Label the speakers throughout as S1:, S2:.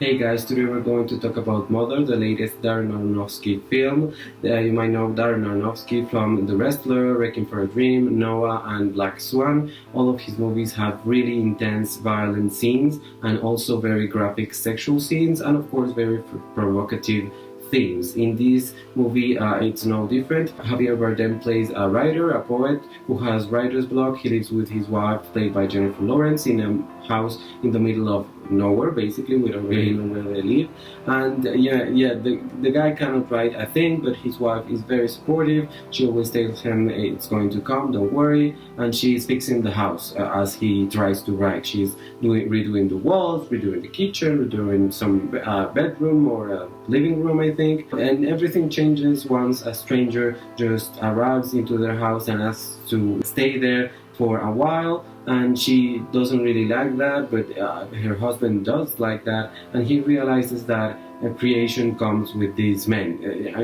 S1: Hey guys, today we're going to talk about Mother, the latest Darren Aronofsky film. You might know Darren Aronofsky from The Wrestler, Wrecking for a Dream, Noah, and Black Swan. All of his movies have really intense, violent scenes and also very graphic sexual scenes, and of course, very provocative themes. In this movie, it's no different. Javier Bardem plays a writer, a poet who has writer's block. He lives with his wife, played by Jennifer Lawrence, in a house in the middle of nowhere. Basically, we don't really know where they live. And the guy cannot write a thing, but his wife is very supportive. She always tells him it's going to come, don't worry. And she's fixing the house as he tries to write. She's redoing the walls, redoing the kitchen, redoing some bedroom or living room, I think. And everything changes once a stranger just arrives into their house and asks to stay there for a while, and she doesn't really like that, but her husband does like that, and he realizes that creation comes with these men.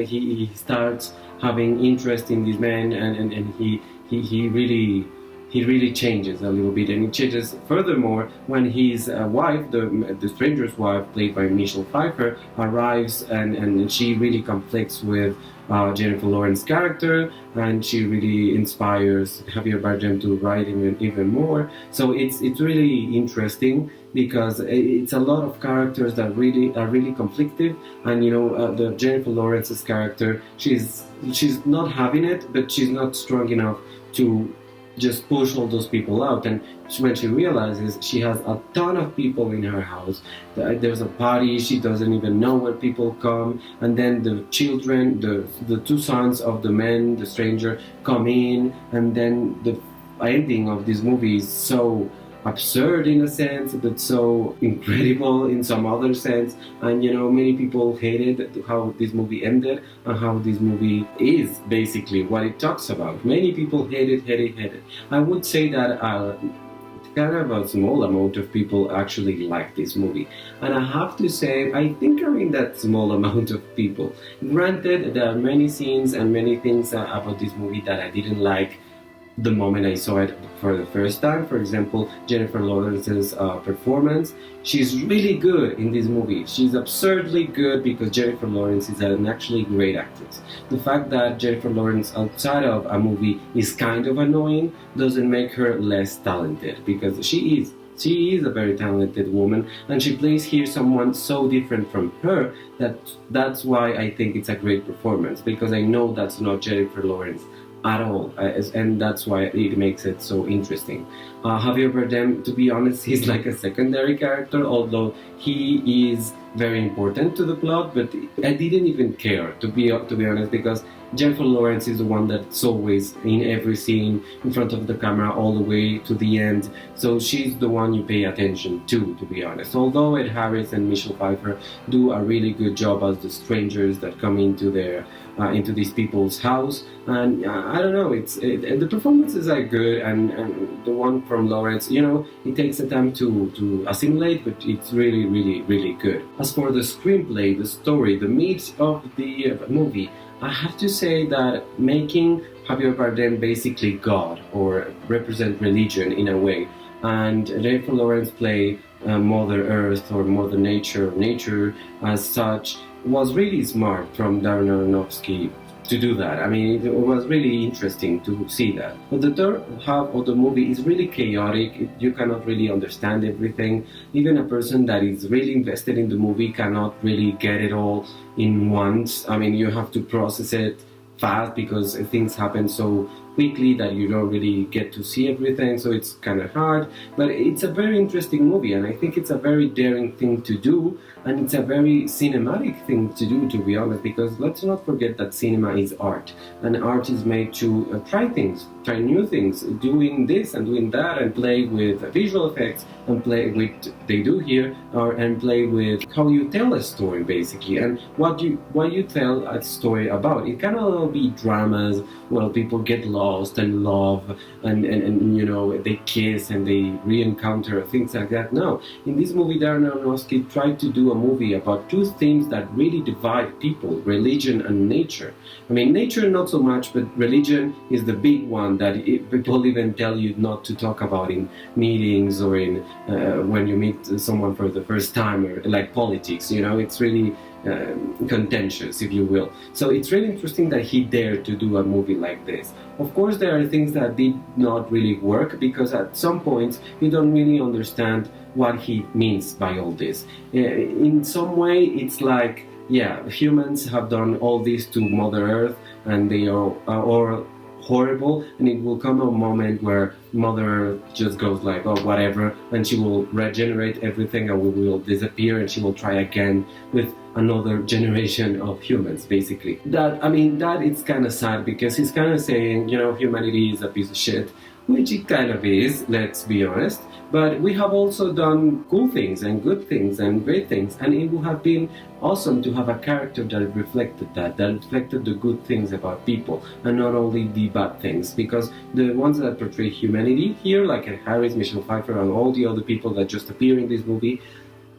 S1: He starts having interest in these men, and he really changes a little bit, and it changes furthermore when his wife, the stranger's wife, played by Michelle Pfeiffer, arrives, and she really conflicts with Jennifer Lawrence's character, and she really inspires Javier Bardem to write even more. So it's really interesting because it's a lot of characters that really are really conflictive, and the Jennifer Lawrence's character, she's not having it, but she's not strong enough to just push all those people out. And when she realizes she has a ton of people in her house, there's a party, she doesn't even know where people come, and then the children, the two sons of the man, the stranger, come in, and then the ending of this movie is so absurd in a sense, but so incredible in some other sense. And many people hated how this movie ended and how this movie is basically what it talks about. Many people hate it. I would say that kind of a small amount of people actually like this movie, and I have to say I think I'm in that small amount of people. Granted, there are many scenes and many things about this movie that I didn't like the moment I saw it for the first time. For example, Jennifer Lawrence's performance. She's really good in this movie. She's absurdly good because Jennifer Lawrence is an actually great actress. The fact that Jennifer Lawrence outside of a movie is kind of annoying doesn't make her less talented, because she is a very talented woman, and she plays here someone so different from her that's why I think it's a great performance, because I know that's not Jennifer Lawrence at all, and that's why it makes it so interesting. Javier Bardem, to be honest, he's like a secondary character, although he is very important to the plot, but I didn't even care, to be honest, because Jennifer Lawrence is the one that's always in every scene, in front of the camera all the way to the end, so she's the one you pay attention to be honest. Although Ed Harris and Michelle Pfeiffer do a really good job as the strangers that come into these people's house, and I don't know, the performances are good, and the one from Lawrence, it takes the time to assimilate, but it's really good. As for the screenplay, the story, the meat of the movie, I have to say that making Javier Bardem basically God, or represent religion in a way, and Jennifer Lawrence play Mother Earth or Mother Nature as such, was really smart from Darren Aronofsky to do that. I mean, it was really interesting to see that. But the third half of the movie is really chaotic. You cannot really understand everything. Even a person that is really invested in the movie cannot really get it all in once. I mean, you have to process it fast because things happen so quickly that you don't really get to see everything, so it's kind of hard. But it's a very interesting movie, and I think it's a very daring thing to do, and it's a very cinematic thing to do, to be honest, because let's not forget that cinema is art, and art is made to try new things, doing this and doing that, and play with visual effects, and play with, they do here, and play with how you tell a story, basically, and what you tell a story about. It cannot be dramas, well, people get lost and love, and they kiss and they re-encounter, things like that. No, in this movie, Darren Aronofsky tried to do a movie about two themes that really divide people: religion and nature. I mean, nature not so much, but religion is the big one that people even tell you not to talk about in meetings or in when you meet someone for the first time, or like politics, you know, it's really contentious, if you will. So it's really interesting that he dared to do a movie like this. Of course, there are things that did not really work, because at some points you don't really understand what he means by all this. In some way, it's like, yeah, humans have done all this to Mother Earth, and they are all horrible, and it will come a moment where Mother Earth just goes like, oh, whatever, and she will regenerate everything, and we will disappear, and she will try again with another generation of humans, basically. That, I mean, that it's kind of sad, because he's kind of saying, you know, humanity is a piece of shit, which it kind of is, let's be honest. But we have also done cool things and good things and great things, and it would have been awesome to have a character that reflected that reflected the good things about people and not only the bad things, because the ones that portray humanity here, like Harris, Michelle Pfeiffer, and all the other people that just appear in this movie,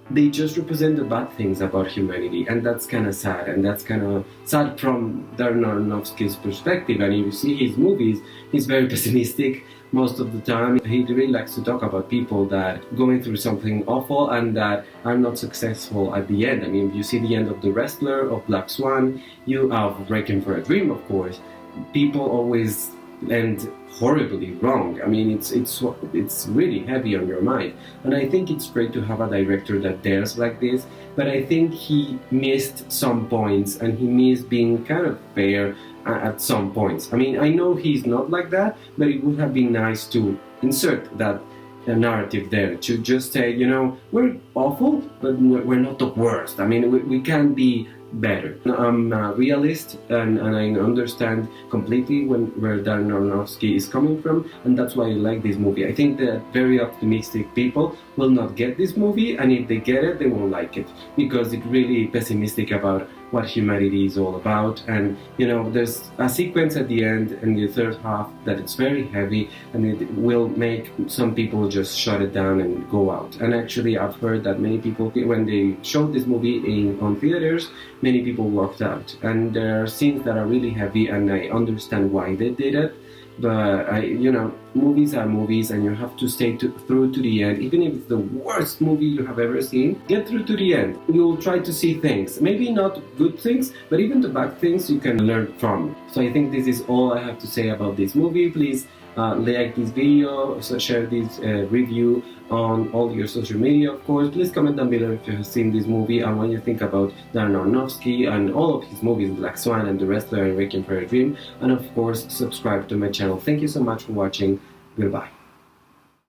S1: they just represent the bad things about humanity, and that's kind of sad, and that's kind of sad from Darren Aronofsky's perspective. And if you see his movies, he's very pessimistic most of the time. He really likes to talk about people that going through something awful and that are not successful at the end. I mean, you see the end of The Wrestler, of Black Swan, you have Requiem for a Dream, of course. People always end horribly wrong. I mean, it's really heavy on your mind, and I think it's great to have a director that dares like this. But I think he missed some points, and he missed being kind of fair at some points. I mean, I know he's not like that, but it would have been nice to insert that narrative there, to just say, you know, we're awful, but we're not the worst. I mean, we can be better. I'm a realist, and I understand completely where Darren Aronofsky is coming from, and that's why I like this movie. I think that very optimistic people will not get this movie, and if they get it, they won't like it, because it's really pessimistic about what humanity is all about. And you know, there's a sequence at the end in the third half that it's very heavy, and it will make some people just shut it down and go out. And actually, I've heard that many people, when they showed this movie on theaters, many people walked out. And there are scenes that are really heavy, and I understand why they did it. But you know, movies are movies, and you have to stay through to the end. Even if it's the worst movie you have ever seen, get through to the end. You'll try to see things, maybe not good things, but even the bad things you can learn from. So I think this is all I have to say about this movie. Please like this video, so share this review on all your social media, of course. Please comment down below if you have seen this movie and what you think about Darren Aronofsky and all of his movies, Black Swan and The Wrestler and Requiem for a Dream. And of course, subscribe to my channel. Thank you so much for watching. Goodbye.